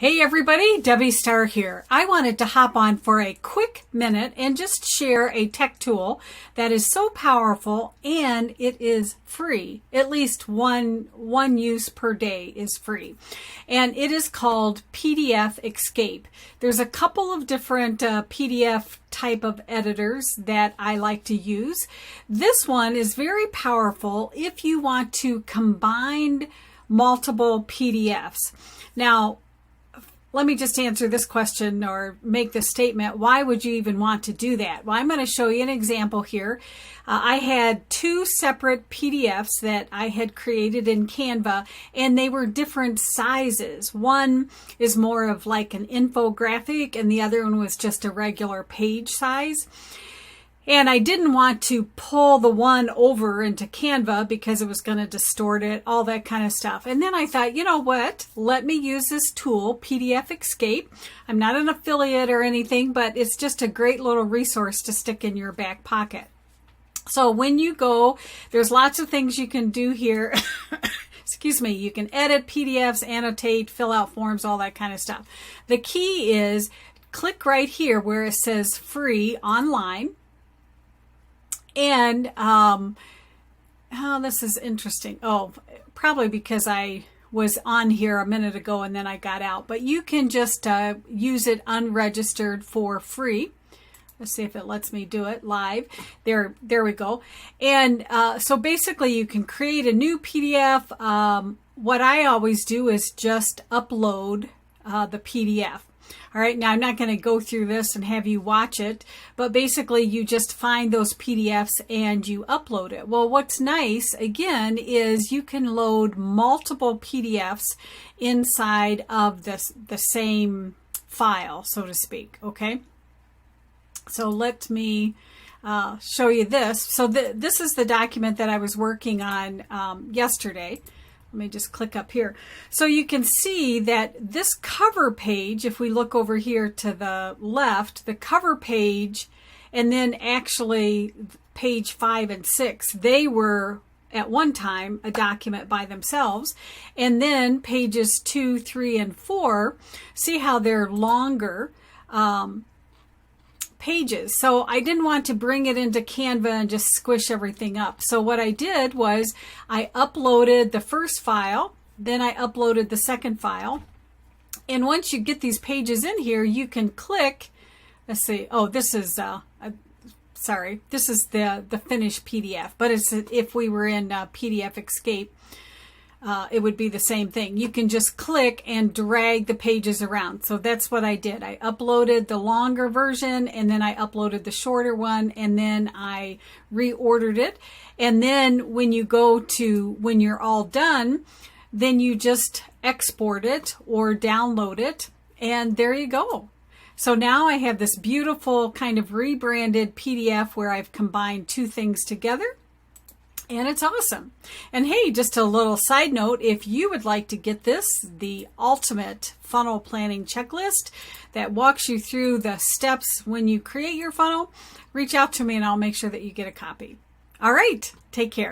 Hey everybody, Debbie Starr here. I wanted to hop on for a quick minute and just share a tech tool that is so powerful and it is free. At least one use per day is free. And it is called PDF Escape. There's a couple of different PDF type of editors that I like to use. This one is very powerful if you want to combine multiple PDFs. Now, let me just answer this question or make this statement. Why would you even want to do that? Well, I'm going to show you an example here. I had two separate PDFs that I had created in Canva, and they were different sizes. One is more of like an infographic, and the other one was just a regular page size. And I didn't want to pull the one over into Canva because it was going to distort it, all that kind of stuff. And then I thought, you know what? Let me use this tool, PDF Escape. I'm not an affiliate or anything, but it's just a great little resource to stick in your back pocket. So when you go, there's lots of things you can do here. Excuse me, you can edit PDFs, annotate, fill out forms, all that kind of stuff. The key is click right here where it says free online. And, oh, this is interesting. Oh, probably because I was on here a minute ago and then I got out. But you can just use it unregistered for free. Let's see if it lets me do it live. There we go. And so basically you can create a new PDF. What I always do is just upload the PDF. All right, now I'm not going to go through this and have you watch it, but basically you just find those PDFs and you upload it. Well, what's nice, again, is you can load multiple PDFs inside of the same file, so to speak, okay? So let me show you this. So this is the document that I was working on yesterday. Let me just click up here. So you can see that this cover page, if we look over here to the left, the cover page, and then actually page 5 and 6, they were at one time a document by themselves. And then pages 2, 3, and 4, see how they're longer pages. So I didn't want to bring it into Canva and just squish everything up. So what I did was I uploaded the first file, then I uploaded the second file. And once you get these pages in here, you can click, let's see, oh, this is, sorry, this is the finished PDF, but it's if we were in PDF Escape, it would be the same thing. You can just click and drag the pages around. So that's what I did. I uploaded the longer version and then I uploaded the shorter one and then I reordered it. And then when you go to, when you're all done, then you just export it or download it and there you go. So now I have this beautiful kind of rebranded PDF where I've combined two things together. And it's awesome. And hey, just a little side note, if you would like to get this, the ultimate funnel planning checklist that walks you through the steps when you create your funnel, reach out to me and I'll make sure that you get a copy. All right, take care.